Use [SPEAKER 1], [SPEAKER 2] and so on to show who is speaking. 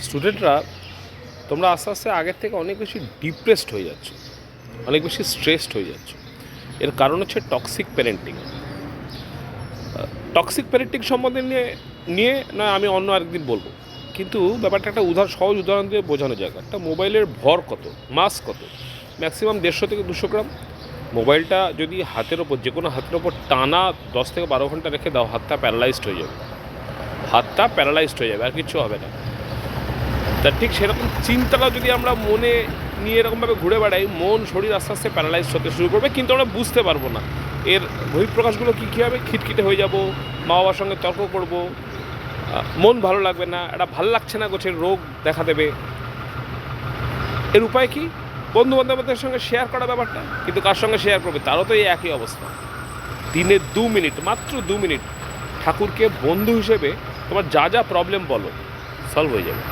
[SPEAKER 1] স্টুডেন্টরা তোমরা আস্তে আস্তে আগের থেকে অনেক বেশি ডিপ্রেসড হয়ে যাচ্ছ, অনেক বেশি স্ট্রেসড হয়ে যাচ্ছ। এর কারণ হচ্ছে টক্সিক প্যারেন্টিং। টক্সিক প্যারেন্টিং সম্বন্ধে নিয়ে নিয়ে না আমি অন্য আরেকদিন বলবো, কিন্তু ব্যাপারটা একটা সহজ উদাহরণ দিয়ে বোঝানো যায়। একটা মোবাইলের ভর কত, মাস কত, ম্যাক্সিমাম 150 থেকে 200 গ্রাম। মোবাইলটা যদি হাতের ওপর, যে কোনো হাতের ওপর টানা 10 থেকে 12 ঘন্টা রেখে দাও, হাতটা প্যারালাইজড হয়ে যাবে, হাতটা প্যারালাইজড হয়ে যাবে, আর কিচ্ছু হবে না। তা ঠিক সেরকম চিন্তাটা যদি আমরা মনে নিয়ে এরকমভাবে ঘুরে বেড়াই, মন শরীর আস্তে আস্তে প্যারালাইজ হতে শুরু করবে, কিন্তু আমরা বুঝতে পারবো না এর বহিঃপ্রকাশগুলো কী কী হবে। খিটখিটে হয়ে যাব, মা বাবার সঙ্গে তর্ক করব, মন ভালো লাগবে না, একটা ভালো লাগছে না গোছের রোগ দেখা দেবে। এর উপায় কি? বন্ধু বান্ধবদের সঙ্গে শেয়ার করা ব্যাপারটা, কিন্তু কার সঙ্গে শেয়ার করবে তারও তো এই একই অবস্থা। দিনে 2 মিনিট, মাত্র 2 মিনিট ঠাকুরকে বন্ধু হিসেবে তোমার যা যা প্রবলেম বলো, সলভ হয়ে যাবে।